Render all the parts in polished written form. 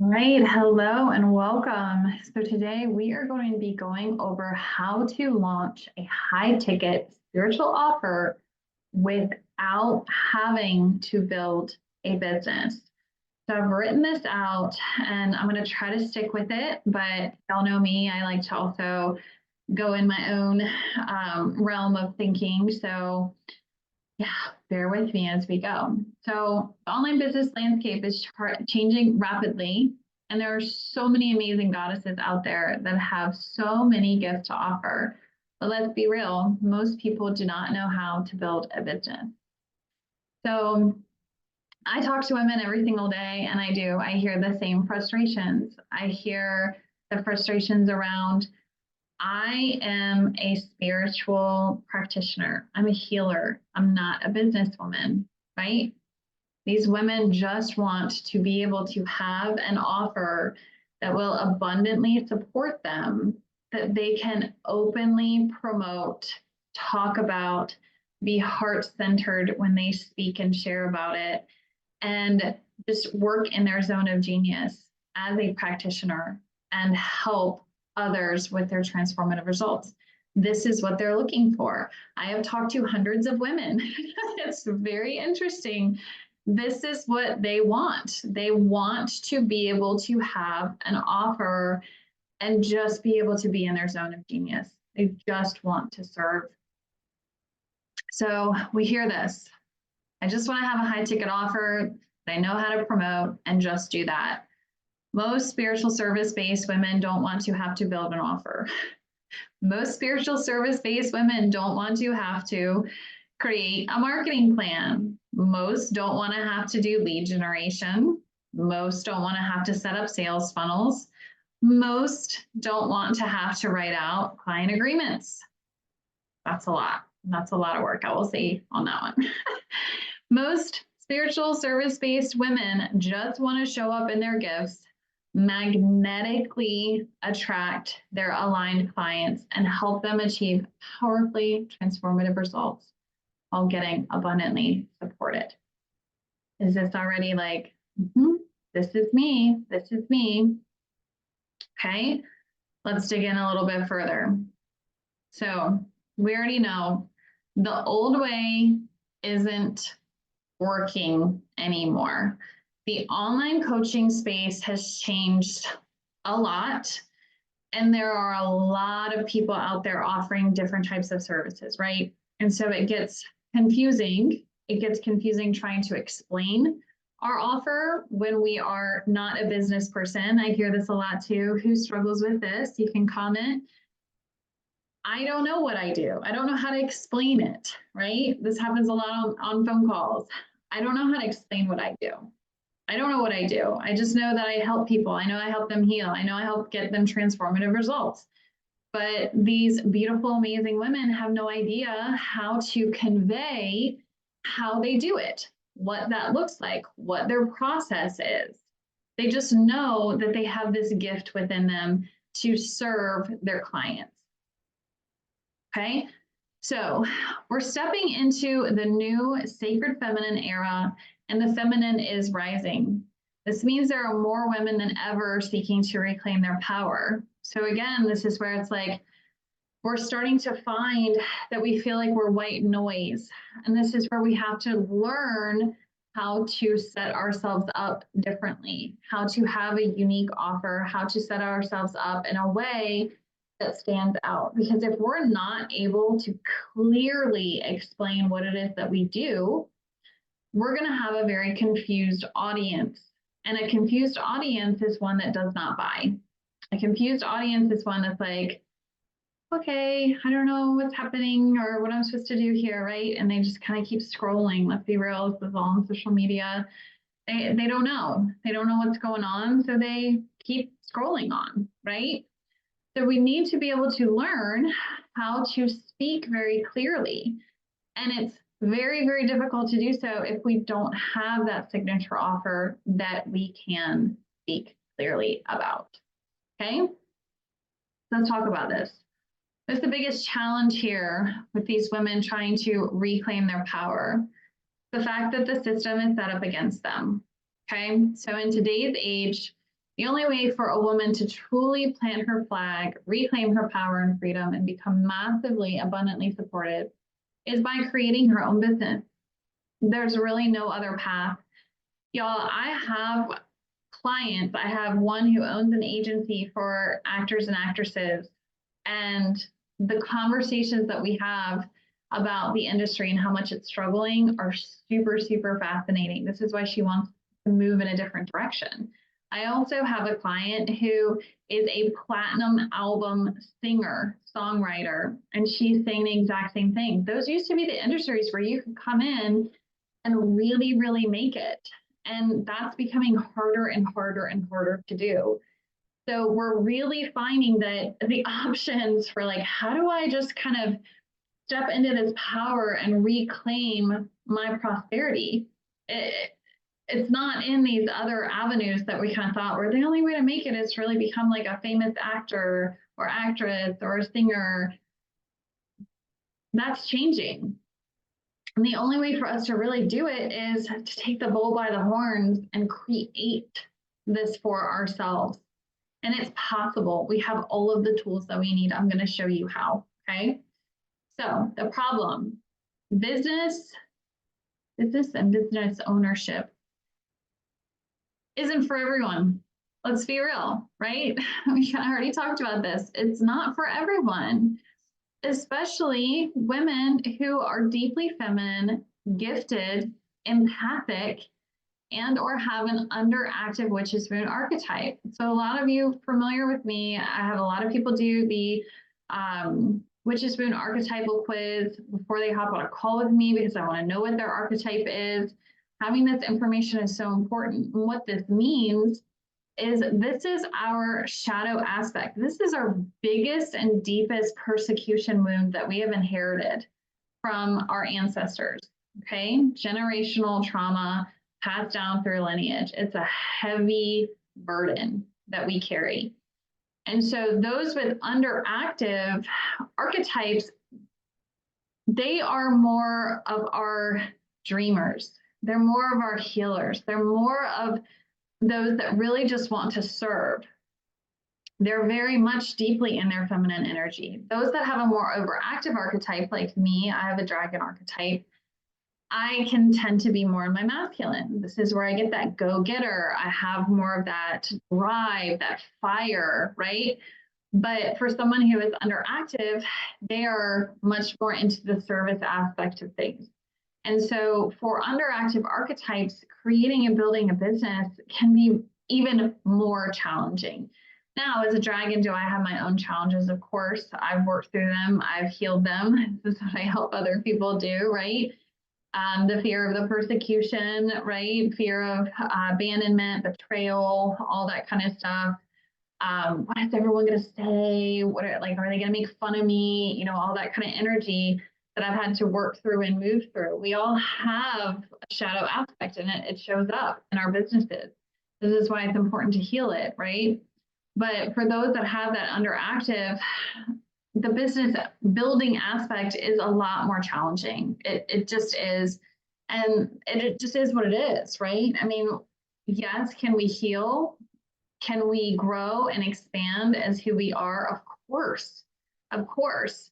Right, hello and welcome. So today we are going to be going over how to launch a high ticket spiritual offer without having to build a business. So I've written this out and I'm going to try to stick with it, but y'all know me, I like to also go in my own realm of thinking. So yeah, bear with me as we go. So, the online business landscape is changing rapidly, and there are so many amazing goddesses out there that have so many gifts to offer. But let's be real, most people do not know how to build a business. So, I talk to women every single day, and I hear the same frustrations. I hear the frustrations around I am a spiritual practitioner. I'm a healer. I'm not a businesswoman, right? These women just want to be able to have an offer that will abundantly support them, that they can openly promote, talk about, be heart centered when they speak and share about it, and just work in their zone of genius as a practitioner and help others with their transformative results. This is what they're looking for. I have talked to hundreds of women. It's very interesting. This is what they want. They want to be able to have an offer and just be able to be in their zone of genius. They just want to serve. So we hear this. I just want to have a high ticket offer that I know how to promote and just do that. Most spiritual service based women don't want to have to build an offer. Most spiritual service based women don't want to have to create a marketing plan. Most don't want to have to do lead generation. Most don't want to have to set up sales funnels. Most don't want to have to write out client agreements. That's a lot. That's a lot of work, I will say on that one. Most spiritual service based women just want to show up in their gifts, magnetically attract their aligned clients, and help them achieve powerfully transformative results while getting abundantly supported. Is this already like, this is me, this is me? Okay, let's dig in a little bit further. So we already know the old way isn't working anymore. The online coaching space has changed a lot, and there are a lot of people out there offering different types of services, right? And so it gets confusing. It gets confusing trying to explain our offer when we are not a business person. I hear this a lot too. Who struggles with this? You can comment. I don't know what I do. I don't know how to explain it, right? This happens a lot on phone calls. I don't know how to explain what I do. I don't know what I do. I just know that I help people. I know I help them heal. I know I help get them transformative results. But these beautiful, amazing women have no idea how to convey how they do it, what that looks like, what their process is. They just know that they have this gift within them to serve their clients. Okay, so we're stepping into the new sacred feminine era, and the feminine is rising. This means there are more women than ever seeking to reclaim their power. So again, this is where it's like we're starting to find that we feel like we're white noise. And this is where we have to learn how to set ourselves up differently, how to have a unique offer, how to set ourselves up in a way that stands out. Because if we're not able to clearly explain what it is that we do, we're going to have a very confused audience. And a confused audience is one that does not buy. A confused audience is one that's like, okay, I don't know what's happening or what I'm supposed to do here, right? And they just kind of keep scrolling. Let's be real, this is all on social media. They don't know. They don't know what's going on, so they keep scrolling on, right? So we need to be able to learn how to speak very clearly. And it's very, very difficult to do so if we don't have that signature offer that we can speak clearly about. Okay, let's talk about this. What's the biggest challenge here with these women trying to reclaim their power? The fact that the system is set up against them. Okay, so in today's age, The only way for a woman to truly plant her flag, reclaim her power and freedom, and become massively abundantly supported is by creating her own business. There's really no other path. Y'all, I have clients. I have one who owns an agency for actors and actresses. And the conversations that we have about the industry and how much it's struggling are super, super fascinating. This is why she wants to move in a different direction. I also have a client who is a platinum album singer, songwriter, and she's saying the exact same thing. Those used to be the industries where you could come in and really, really make it. And that's becoming harder and harder and harder to do. So we're really finding that the options for like, how do I just kind of step into this power and reclaim my prosperity? It's not in these other avenues that we kind of thought were the only way to make it is to really become like a famous actor or actress or a singer. That's changing. And the only way for us to really do it is to take the bull by the horns and create this for ourselves. And it's possible. We have all of the tools that we need. I'm going to show you how. Okay. So the problem, business and business ownership isn't for everyone. Let's be real, right? We already talked about this. It's not for everyone, especially women who are deeply feminine, gifted, empathic, and or have an underactive witch's moon archetype. So a lot of you familiar with me, I have a lot of people do the witch's moon archetypal quiz before they hop on a call with me because I want to know what their archetype is. Having this information is so important. And what this means is this is our shadow aspect. This is our biggest and deepest persecution wound that we have inherited from our ancestors, okay? Generational trauma passed down through lineage. It's a heavy burden that we carry. And so those with underactive archetypes, they are more of our dreamers. They're more of our healers. They're more of those that really just want to serve. They're very much deeply in their feminine energy. Those that have a more overactive archetype, like me, I have a dragon archetype, I can tend to be more in my masculine. This is where I get that go-getter. I have more of that drive, that fire, right? But for someone who is underactive, they are much more into the service aspect of things. And so for underactive archetypes, creating and building a business can be even more challenging. Now, as a dragon, do I have my own challenges? Of course, I've worked through them. I've healed them. This is what I help other people do, right? The fear of the persecution, right? Fear of abandonment, betrayal, all that kind of stuff. What is everyone going to say? What are they going to make fun of me? You know, all that kind of energy that I've had to work through and move through. We all have a shadow aspect in it. It shows up in our businesses. This is why it's important to heal it, right? But for those that have that underactive, the business building aspect is a lot more challenging. It just is. And it just is what it is, right? I mean, yes, can we heal? Can we grow and expand as who we are? Of course, of course.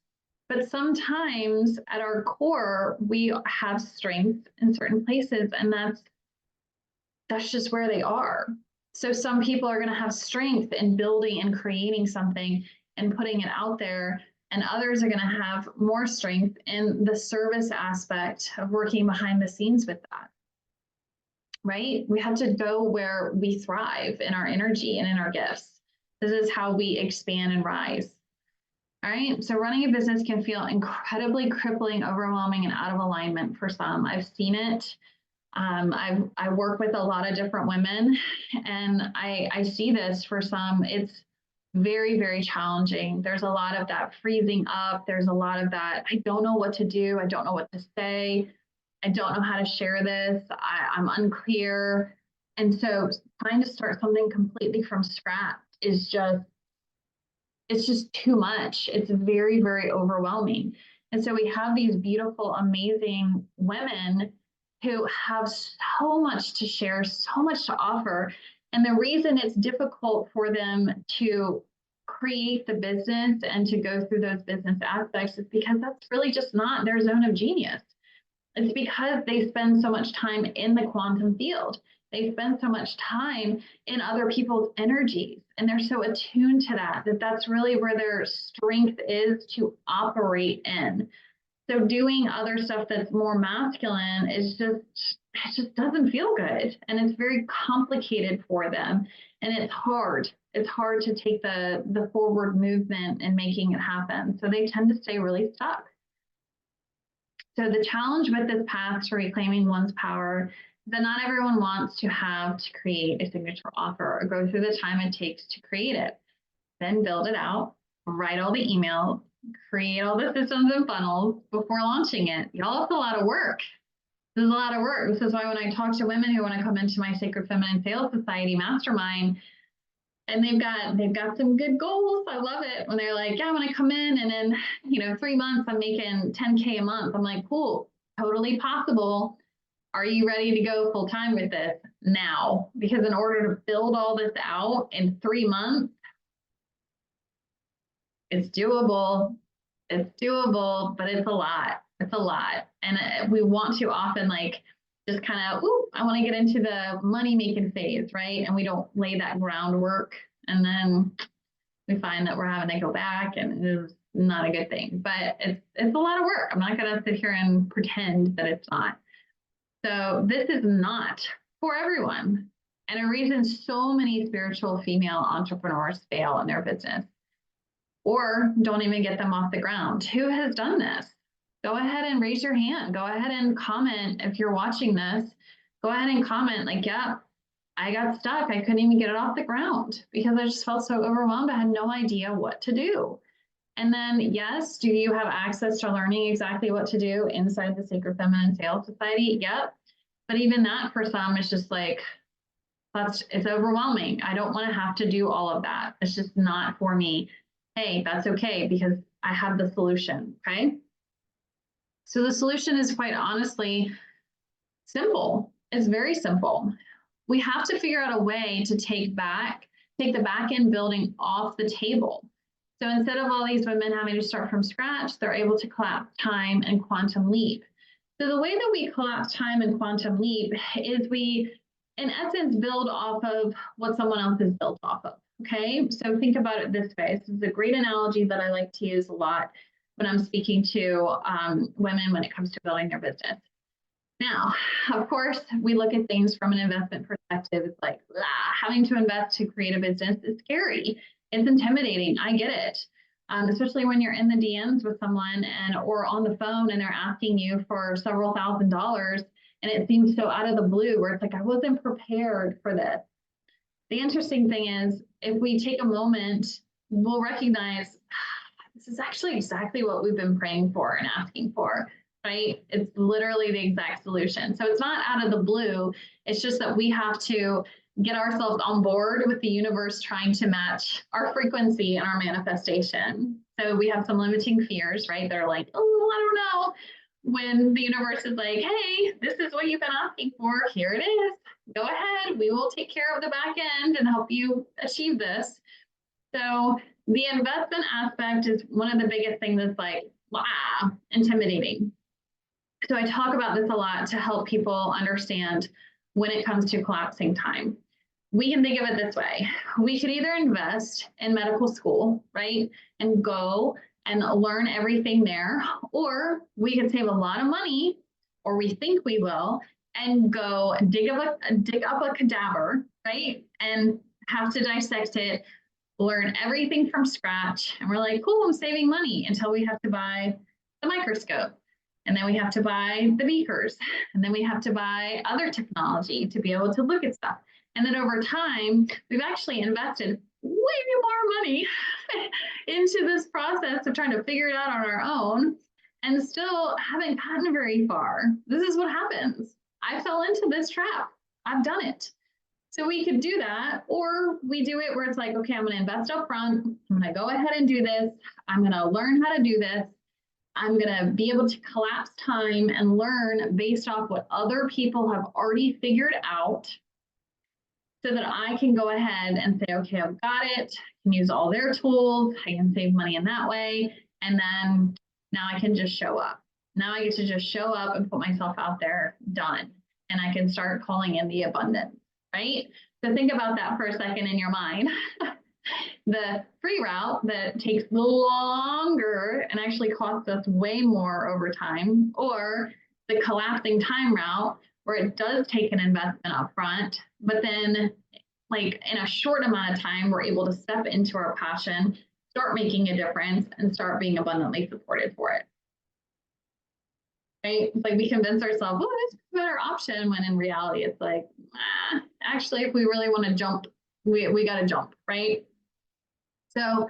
But sometimes at our core, we have strength in certain places, and that's just where they are. So some people are going to have strength in building and creating something and putting it out there, and others are going to have more strength in the service aspect of working behind the scenes with that. Right? We have to go where we thrive in our energy and in our gifts. This is how we expand and rise. All right. So running a business can feel incredibly crippling, overwhelming, and out of alignment for some. I've seen it. I work with a lot of different women, and I see this for some. It's very, very challenging. There's a lot of that freezing up. There's a lot of that, I don't know what to do. I don't know what to say. I don't know how to share this. I'm unclear. And so trying to start something completely from scratch is it's just too much. It's very, very overwhelming. And so we have these beautiful, amazing women who have so much to share, so much to offer. And the reason it's difficult for them to create the business and to go through those business aspects is because that's really just not their zone of genius. It's because they spend so much time in the quantum field. They spend so much time in other people's energies, and they're so attuned to that, that's really where their strength is to operate in. So doing other stuff that's more masculine is it just doesn't feel good. And it's very complicated for them. And it's hard. It's hard to take the forward movement and making it happen. So they tend to stay really stuck. So the challenge with this path to reclaiming one's power is that not everyone wants to have to create a signature offer or go through the time it takes to create it, then build it out, write all the emails, create all the systems and funnels before launching it. Y'all, it's a lot of work. This is a lot of work. This is why when I talk to women who want to come into my Sacred Feminine Sales Society mastermind, and they've got some good goals. I love it when they're like, yeah, I want to come in and in 3 months I'm making 10K a month. I'm like, cool, totally possible. Are you ready to go full time with this now? Because in order to build all this out in 3 months, it's doable. It's doable, but it's a lot. It's a lot. And we want to often just kind of, I want to get into the money making phase, right? And we don't lay that groundwork. And then we find that we're having to go back, and it is not a good thing. But it's a lot of work. I'm not going to sit here and pretend that it's not. So this is not for everyone. And a reason so many spiritual female entrepreneurs fail in their business or don't even get them off the ground. Who has done this? Go ahead and raise your hand. Go ahead and comment if you're watching this. Go ahead and comment yeah, I got stuck. I couldn't even get it off the ground because I just felt so overwhelmed. I had no idea what to do. And then, yes, do you have access to learning exactly what to do inside the Sacred Feminine Sales Society? Yep. But even that for some is just it's overwhelming. I don't want to have to do all of that. It's just not for me. Hey, that's okay because I have the solution, okay? So the solution is quite honestly simple. It's very simple. We have to figure out a way to take the back end building off the table. So instead of all these women having to start from scratch, they're able to collapse time and quantum leap. So the way that we collapse time and quantum leap is we, in essence, build off of what someone else has built off of. Okay, so think about it this way. This is a great analogy that I like to use a lot when I'm speaking to women when it comes to building their business. Now, of course, we look at things from an investment perspective. It's like having to invest to create a business is scary. It's intimidating. I get it. Especially when you're in the DMs with someone or on the phone and they're asking you for several $1,000s and it seems so out of the blue where it's like, I wasn't prepared for this. The interesting thing is if we take a moment, we'll recognize this is actually exactly what we've been praying for and asking for, right? It's literally the exact solution. So it's not out of the blue. It's just that we have to get ourselves on board with the universe trying to match our frequency and our manifestation. So we have some limiting fears, right? They're like, oh, I don't know. When the universe is like, hey, this is what you've been asking for. Here it is. Go ahead. We will take care of the back end and help you achieve this. So the investment aspect is one of the biggest things that's intimidating. So I talk about this a lot to help people understand when it comes to collapsing time. We can think of it this way. We could either invest in medical school, right, and go and learn everything there, or we could save a lot of money, or we think we will, and go dig up a cadaver, right, and have to dissect it, learn everything from scratch. And we're like, cool, I'm saving money until we have to buy the microscope. And then we have to buy the beakers. And then we have to buy other technology to be able to look at stuff. And then over time, we've actually invested way more money into this process of trying to figure it out on our own and still haven't gotten very far. This is what happens. I fell into this trap. I've done it. So we could do that, or we do it where it's like, okay, I'm going to invest up front. I'm going to go ahead and do this. I'm going to learn how to do this. I'm going to be able to collapse time and learn based off what other people have already figured out. so that I can go ahead and say, okay, I've got it, I can use all their tools, I can save money in that way. And then now I can just show up. Now I get to just show up and put myself out there, done. And I can start calling in the abundance, right? So think about that for a second in your mind. The free route that takes longer and actually costs us way more over time, or the collapsing time route where it does take an investment up front, but then like in a short amount of time, we're able to step into our passion, start making a difference, and start being abundantly supported for it. Right? It's like we convince ourselves, oh, this is a better option, when in reality, it's like, actually, if we really want to jump, we got to jump, right? So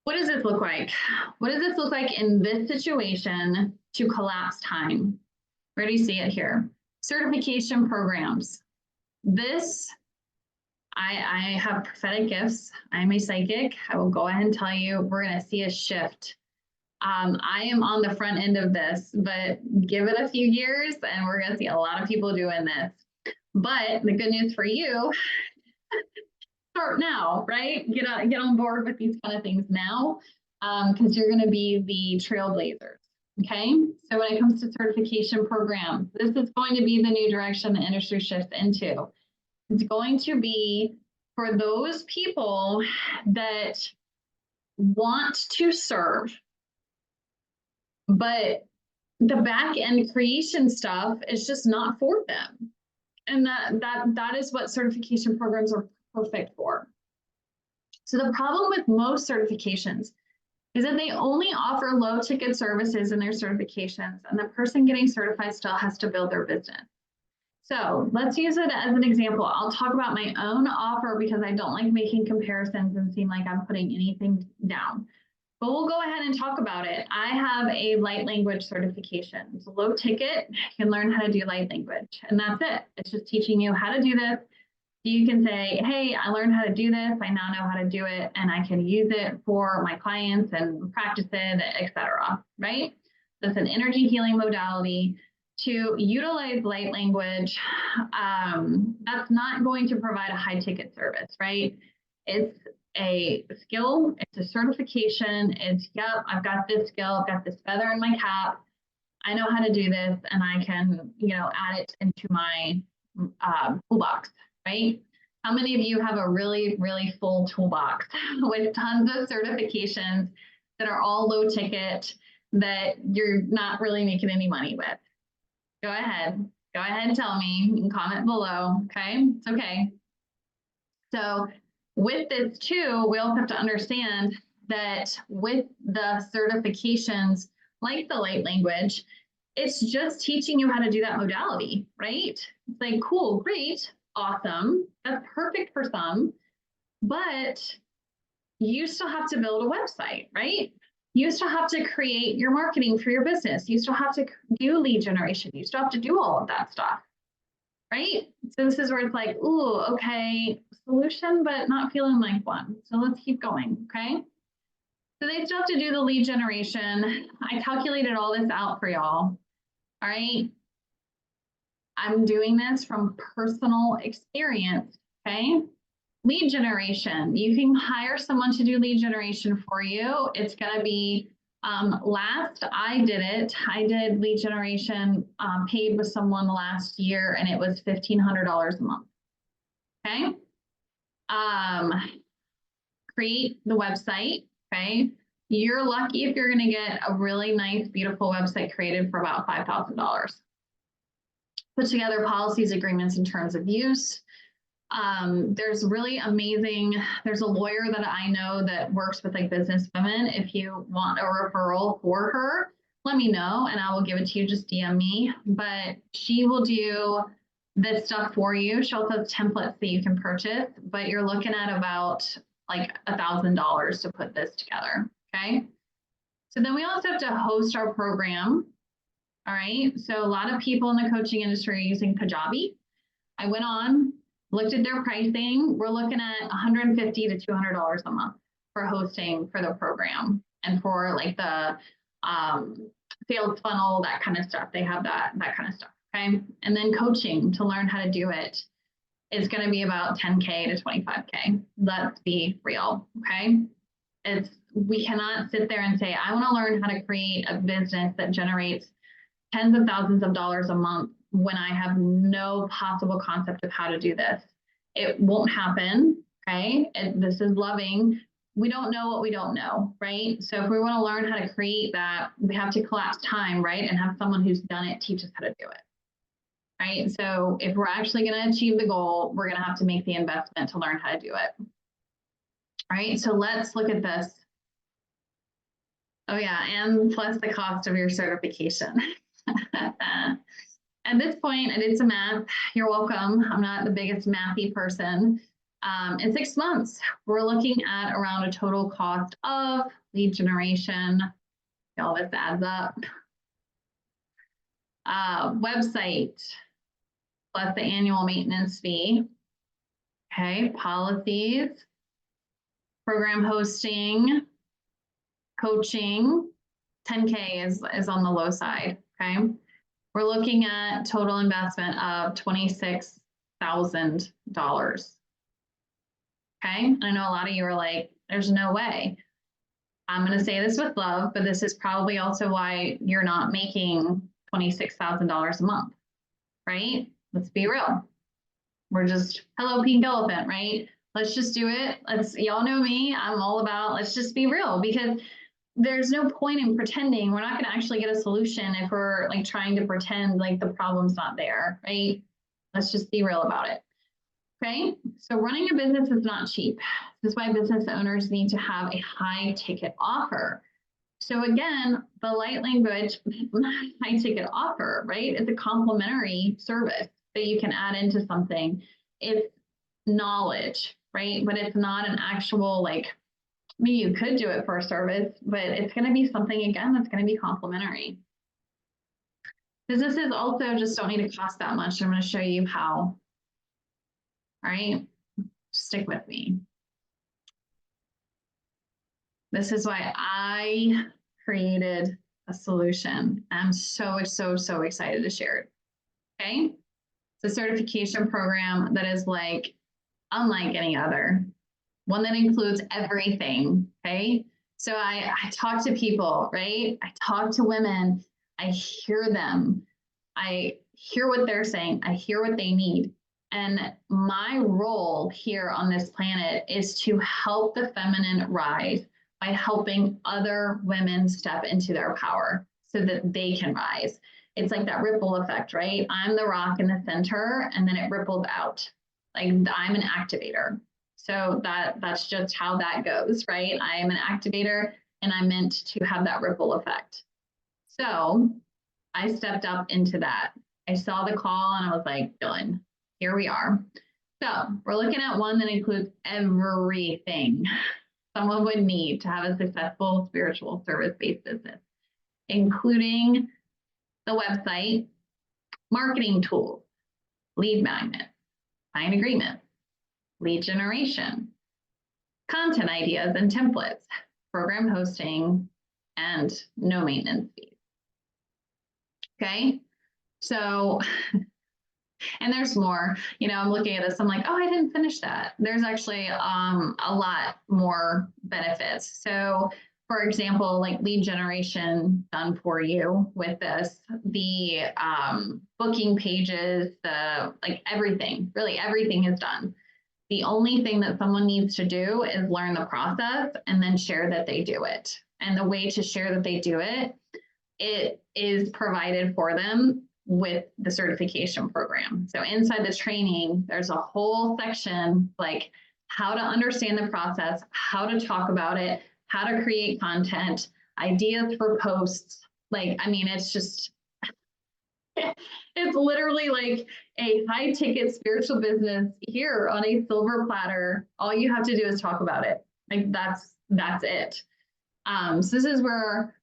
what does this look like? What does this look like in this situation to collapse time? Where do you see it here? Certification programs. This, I have prophetic gifts. I'm a psychic. I will go ahead and tell you, we're going to see a shift. I am on the front end of this, but give it a few years and we're going to see a lot of people doing this. But the good news for you, start now, right? Get on board with these kind of things now, because you're going to be the trailblazers. Okay, so when it comes to certification programs, this is going to be the new direction the industry shifts into. It's going to be for those people that want to serve, but the back end creation stuff is just not for them. And that is what certification programs are perfect for. So the problem with most certifications is that they only offer low ticket services in their certifications, and the person getting certified still has to build their business. So let's use it as an example. I'll talk about my own offer because I don't like making comparisons and seem like I'm putting anything down. But we'll go ahead and talk about it. I have a light language certification. It's low ticket. You can learn how to do light language, and that's it. It's just teaching you how to do this. You can say, hey, I learned how to do this. I now know how to do it, and I can use it for my clients and practice it, etc. Right? That's an energy healing modality. To utilize light language, that's not going to provide a high ticket service, right? It's a skill, it's a certification, it's, yep, I've got this skill, I've got this feather in my cap, I know how to do this, and I can, add it into my toolbox, right? How many of you have a really, really full toolbox with tons of certifications that are all low ticket that you're not really making any money with? Go ahead and tell me. You can comment below, okay? It's okay. So with this too, we also have to understand that with the certifications, like the light language, it's just teaching you how to do that modality, right? It's like, cool, great, awesome. That's perfect for some, but you still have to build a website, right? You still have to create your marketing for your business. You still have to do lead generation. You still have to do all of that stuff, right? So this is where it's like, ooh, okay, solution, but not feeling like one. So let's keep going, okay? So they still have to do the lead generation. I calculated all this out for y'all, all right? I'm doing this from personal experience, okay? Lead generation, you can hire someone to do lead generation for you. It's gonna be, last I did lead generation paid with someone last year, and it was $1,500 a month, okay? Create the website, okay? You're lucky if you're gonna get a really nice, beautiful website created for about $5,000. Put together policies, agreements, and terms of use. There's really amazing, there's a lawyer that I know that works with like business women. If you want a referral for her, let me know and I will give it to you. Just DM me, but she will do this stuff for you. She also has templates that you can purchase, but you're looking at about like $1,000 to put this together. Okay. So then we also have to host our program. All right. So a lot of people in the coaching industry are using Kajabi. I went on, looked at their pricing. We're looking at $150 to $200 a month for hosting for the program and for like the sales funnel, that kind of stuff. They have that kind of stuff, okay? And then coaching to learn how to do it. is going to be about 10K to 25K. Let's be real, okay? We cannot sit there and say, I want to learn how to create a business that generates tens of thousands of dollars a month when I have no possible concept of how to do this. It won't happen, okay? This is loving. We don't know what we don't know, right? So if we want to learn how to create that, we have to collapse time, right? And have someone who's done it teach us how to do it, right? So if we're actually going to achieve the goal, we're going to have to make the investment to learn how to do it, right? So let's look at this. Oh yeah, and plus the cost of your certification. At this point, I did some math. You're welcome. I'm not the biggest mathy person. In 6 months, we're looking at around a total cost of lead generation. All this adds up. Website plus the annual maintenance fee. Okay, policies, program hosting, coaching. 10K is on the low side. Okay. We're looking at total investment of $26,000. Okay, I know a lot of you are like, there's no way. I'm going to say this with love, but this is probably also why you're not making $26,000 a month, right? Let's be real. We're just, hello, pink elephant, right? Let's just do it. Y'all know me. I'm all about, let's just be real, because there's no point in pretending. We're not going to actually get a solution if we're like trying to pretend like the problem's not there, right? Let's just be real about it. Okay, so running a business is not cheap. This is why business owners need to have a high ticket offer. So again, the light language, high ticket offer, right? It's a complimentary service that you can add into something. It's knowledge, right? But it's not an actual like, maybe you could do it for a service, but it's going to be something, again, that's going to be complimentary. Businesses also just don't need to cost that much. I'm going to show you how. All right, stick with me. This is why I created a solution. I'm so excited to share it. Okay, it's a certification program that is like unlike any other, one that includes everything. Okay, so I talk to people, right? I talk to women. I hear them. I hear what they're saying. I hear what they need. And my role here on this planet is to help the feminine rise by helping other women step into their power so that they can rise. It's like that ripple effect, right? I'm the rock in the center, and then it ripples out. Like I'm an activator. So that's just how that goes, right? I am an activator, and I'm meant to have that ripple effect. So I stepped up into that. I saw the call and I was like, done. Here we are. So we're looking at one that includes everything someone would need to have a successful spiritual service-based business, including the website, marketing tools, lead magnet, client agreements, lead generation, content ideas and templates, program hosting, and no maintenance fees. Okay, so and there's more. You know, I'm looking at this, I'm like, oh, I didn't finish that. There's actually a lot more benefits. So for example, like lead generation done for you with this, the booking pages, the like everything, really everything is done. The only thing that someone needs to do is learn the process and then share that they do it. And the way to share that they do it, it is provided for them with the certification program. So inside the training, there's a whole section like how to understand the process, how to talk about it, how to create content, ideas for posts. Like, I mean, it's just, it's literally like a high ticket spiritual business here on a silver platter. All you have to do is talk about it. Like that's it. So this is where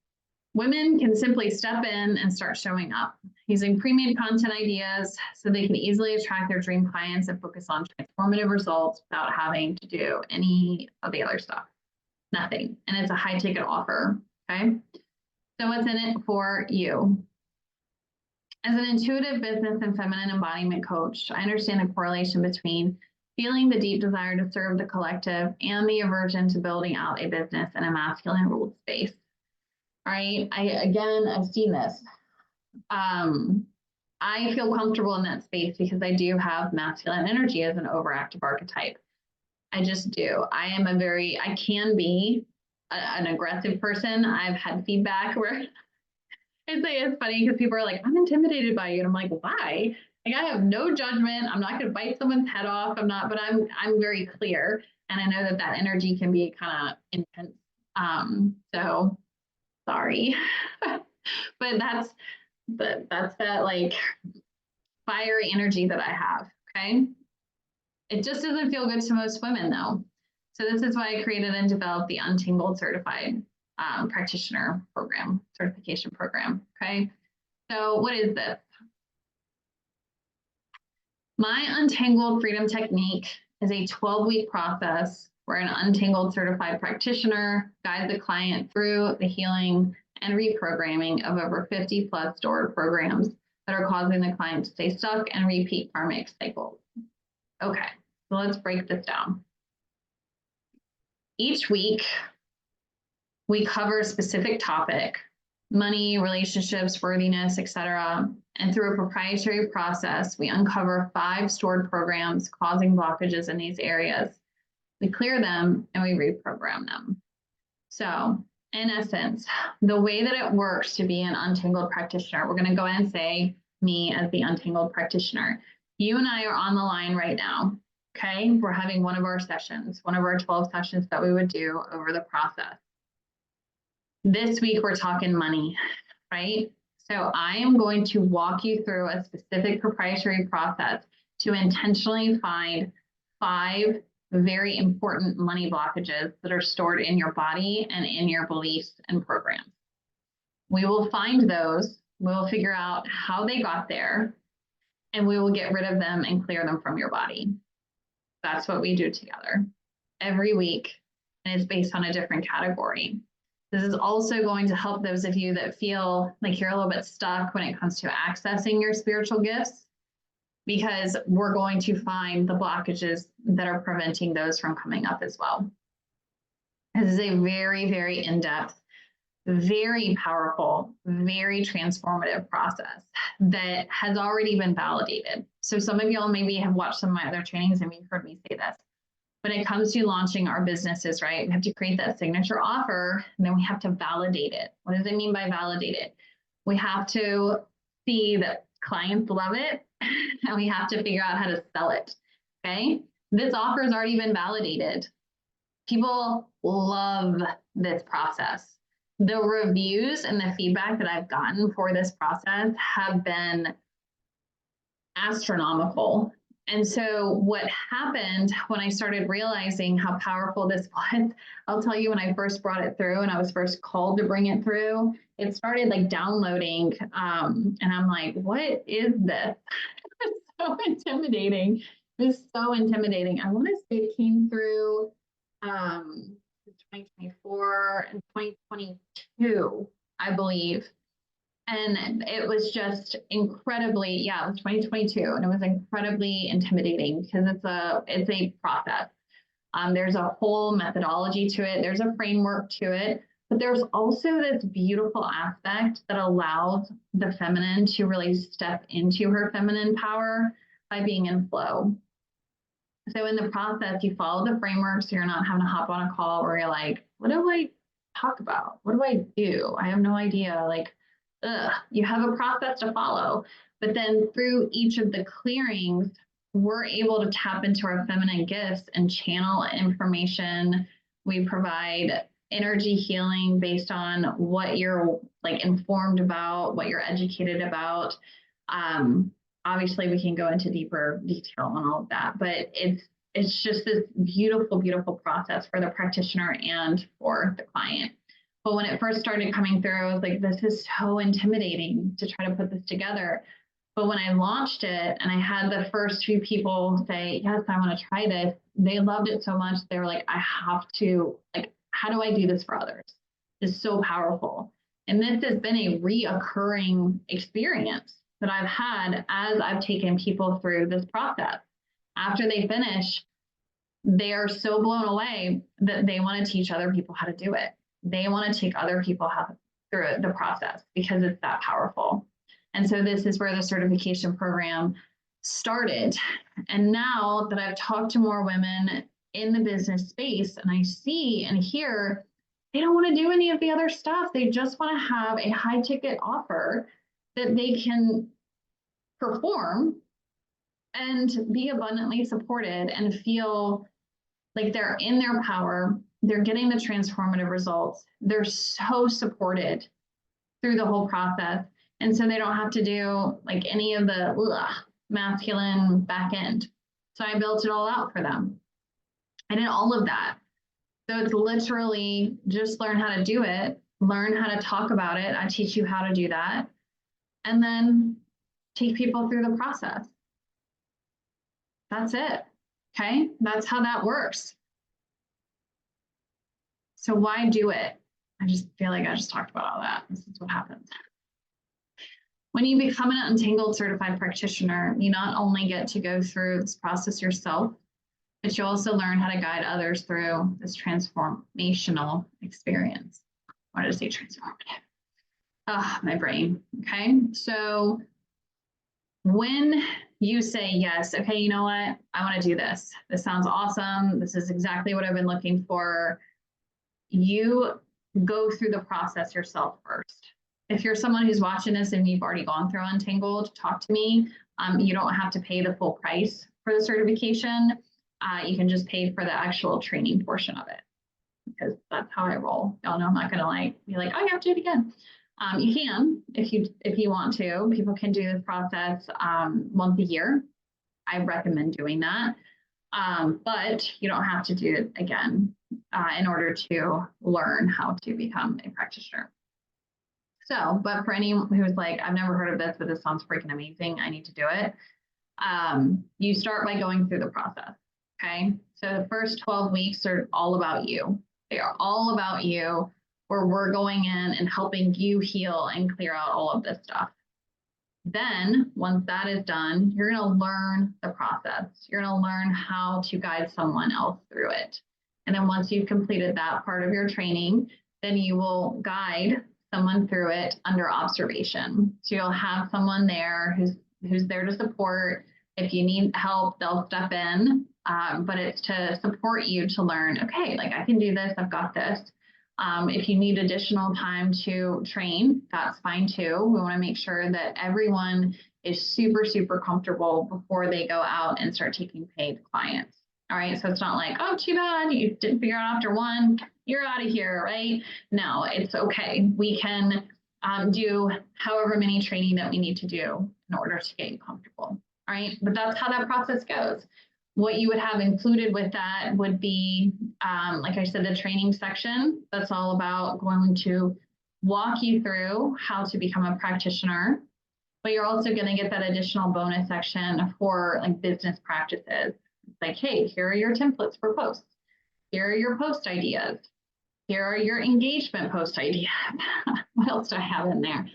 women can simply step in and start showing up using pre-made content ideas so they can easily attract their dream clients and focus on transformative results without having to do any of the other stuff. Nothing. And it's a high ticket offer. Okay. So what's in it for you? As an intuitive business and feminine embodiment coach, I understand the correlation between feeling the deep desire to serve the collective and the aversion to building out a business in a masculine ruled space. All right. I've seen this. I feel comfortable in that space because I do have masculine energy as an overactive archetype. I just do. I can be an aggressive person. I've had feedback where it's funny because people are like, I'm intimidated by you. And I'm like, why? Like, I have no judgment. I'm not going to bite someone's head off. But I'm very clear. And I know that energy can be kind of intense. So sorry, but that's that like fiery energy that I have. Okay. It just doesn't feel good to most women though. So this is why I created and developed the Untangled Certified Practitioner Program, certification program. Okay. So what is this? My Untangled Freedom Technique is a 12-week process where an Untangled certified practitioner guides the client through the healing and reprogramming of over 50 plus stored programs that are causing the client to stay stuck and repeat karmic cycles. Okay, so let's break this down. Each week, we cover a specific topic, money, relationships, worthiness, etc. And through a proprietary process, we uncover 5 stored programs causing blockages in these areas. We clear them and we reprogram them. So in essence, the way that it works to be an Untangled practitioner, we're going to go ahead and say me as the Untangled practitioner. You and I are on the line right now. Okay, we're having one of our sessions, one of our 12 sessions that we would do over the process. This week, we're talking money, right? So I am going to walk you through a specific proprietary process to intentionally find 5 very important money blockages that are stored in your body and in your beliefs and programs. We will find those, we'll figure out how they got there, and we will get rid of them and clear them from your body. That's what we do together every week, and it's based on a different category. This is also going to help those of you that feel like you're a little bit stuck when it comes to accessing your spiritual gifts, because we're going to find the blockages that are preventing those from coming up as well. This is a very, very in-depth, very powerful, very transformative process that has already been validated. So some of y'all maybe have watched some of my other trainings and you've heard me say this. When it comes to launching our businesses, right, we have to create that signature offer, and then we have to validate it. What does it mean by validate it? We have to see that clients love it, and we have to figure out how to sell it, okay? This offer has already been validated. People love this process. The reviews and the feedback that I've gotten for this process have been astronomical. And so what happened when I started realizing how powerful this was, I'll tell you, when I first brought it through and I was first called to bring it through, it started like downloading. And I'm like, what is this? It's so intimidating. It's so intimidating. I want to say it came through 2024 and 2022, I believe. And it was just incredibly, it was 2022, and it was incredibly intimidating because it's a process. There's a whole methodology to it. There's a framework to it, but there's also this beautiful aspect that allows the feminine to really step into her feminine power by being in flow. So in the process, you follow the framework, so you're not having to hop on a call where you're like, what do I talk about? What do I do? I have no idea. Like, you have a process to follow, but then through each of the clearings, we're able to tap into our feminine gifts and channel information. We provide energy healing based on what you're like informed about, what you're educated about. Obviously, we can go into deeper detail on all of that, but it's just this beautiful, beautiful process for the practitioner and for the client. But when it first started coming through, I was like, this is so intimidating to try to put this together. But when I launched it and I had the first few people say, yes, I want to try this, they loved it so much. They were like, I have to, like, how do I do this for others? It's so powerful. And this has been a reoccurring experience. that I've had as I've taken people through this process. After they finish, they are so blown away that they want to teach other people how to do it. They want to take other people through the process because it's that powerful. And so this is where the certification program started. And now that I've talked to more women in the business space and I see and hear, they don't want to do any of the other stuff. They just want to have a high ticket offer that they can perform and be abundantly supported and feel like they're in their power. They're getting the transformative results. They're so supported through the whole process. And so they don't have to do like any of the masculine back end. So I built it all out for them. I did all of that. So it's literally just learn how to do it, learn how to talk about it. I teach you how to do that. And then take people through the process. That's it. Okay, that's how that works. So why do it? I just feel like I just talked about all that. This is what happens. When you become an Untangled certified practitioner, you not only get to go through this process yourself, but you also learn how to guide others through this transformational experience. Why did I say transformative? Ah, my brain. Okay, so when you say yes, okay, you know what? I want to do this. This sounds awesome. This is exactly what I've been looking for. You go through the process yourself first. If you're someone who's watching this and you've already gone through Untangled, talk to me. You don't have to pay the full price for the certification. You can just pay for the actual training portion of it because that's how I roll. Y'all know I'm not gonna be like, oh, you have to do it again. You can if you want to. People can do this process once a year. I recommend doing that, but you don't have to do it again in order to learn how to become a practitioner. So, but for anyone who's like, I've never heard of this, but this sounds freaking amazing, I need to do it. You start by going through the process. Okay, so the first 12 weeks are all about you. They are all about you, where we're going in and helping you heal and clear out all of this stuff. Then once that is done, you're going to learn the process. You're going to learn how to guide someone else through it. And then once you've completed that part of your training, then you will guide someone through it under observation. So you'll have someone there who's there to support. If you need help, they'll step in, but it's to support you to learn, okay, like I can do this, I've got this. If you need additional time to train, that's fine too. We want to make sure that everyone is super, super comfortable before they go out and start taking paid clients. All right, so it's not like, oh, too bad, you didn't figure out after one, you're out of here, right? No, it's okay. We can do however many training that we need to do in order to get you comfortable. All right, but that's how that process goes. What you would have included with that would be, like I said, the training section. That's all about going to walk you through how to become a practitioner, but you're also going to get that additional bonus section for like business practices. It's like, hey, here are your templates for posts. Here are your post ideas. Here are your engagement post ideas. What else do I have in there?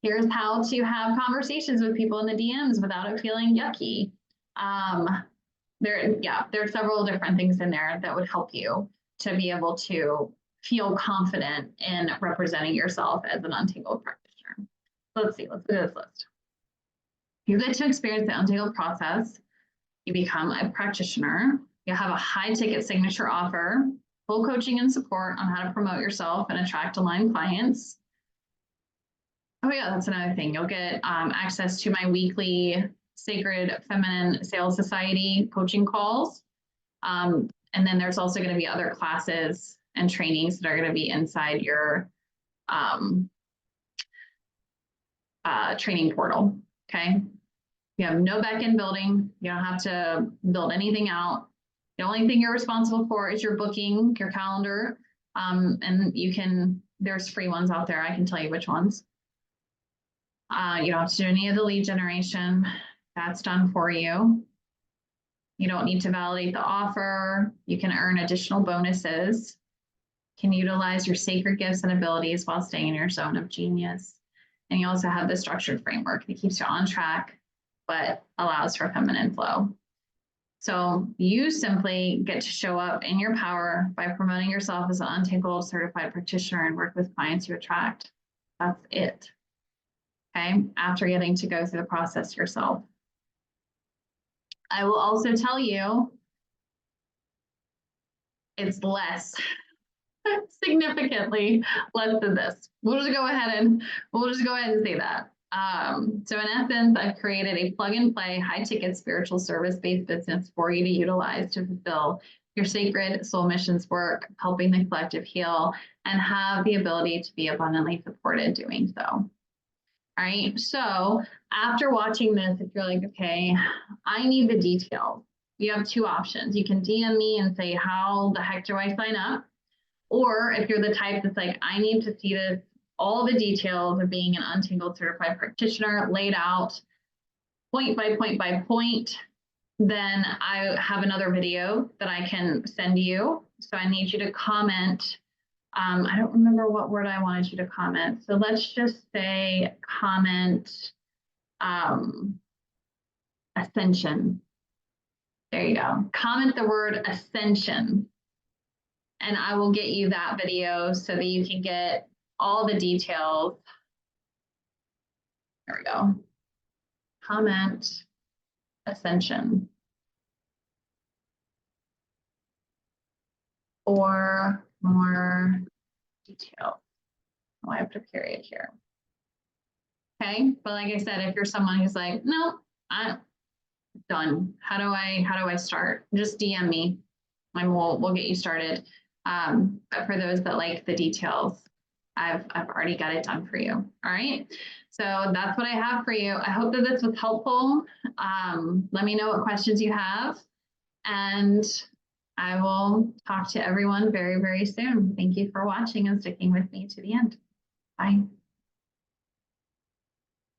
Here's how to have conversations with people in the DMs without it feeling yucky. There are several different things in there that would help you to be able to feel confident in representing yourself as an Untangled practitioner. So let's see, let's do this list. You get to experience the Untangled process. You become a practitioner. You have a high ticket signature offer, full coaching and support on how to promote yourself and attract aligned clients. Oh yeah, that's another thing. You'll get access to my weekly Sacred Feminine Sales Society coaching calls. And then there's also going to be other classes and trainings that are going to be inside your training portal. Okay. You have no back-end building. You don't have to build anything out. The only thing you're responsible for is your booking, your calendar. And there's free ones out there. I can tell you which ones. You don't have to do any of the lead generation. That's done for you. You don't need to validate the offer. You can earn additional bonuses. Can utilize your sacred gifts and abilities while staying in your zone of genius. And you also have the structured framework that keeps you on track, but allows for feminine flow. So you simply get to show up in your power by promoting yourself as an Untangled certified practitioner and work with clients you attract. That's it. Okay, after getting to go through the process yourself. I will also tell you it's less, significantly less than this. We'll just go ahead and say that. So in essence, I've created a plug and play, high ticket spiritual service-based business for you to utilize to fulfill your sacred soul missions work, helping the collective heal, and have the ability to be abundantly supported doing so. All right. So after watching this, if you're like, okay, I need the details, you have two options. You can DM me and say, how the heck do I sign up? Or if you're the type that's like, I need to see this, all the details of being an Untangled certified practitioner laid out point by point by point, then I have another video that I can send you. So I need you to comment. I don't remember what word I wanted you to comment. So let's just say comment ascension. There you go. Comment the word ascension. And I will get you that video so that you can get all the details. There we go. Comment ascension. Or more detail. Oh, I have to period here. Okay, but like I said, if you're someone who's like, no, I'm done. How do I start? Just DM me and we'll get you started. But for those that like the details, I've already got it done for you. All right. So that's what I have for you. I hope that this was helpful. Let me know what questions you have, and I will talk to everyone very, very soon. Thank you for watching and sticking with me to the end. Bye.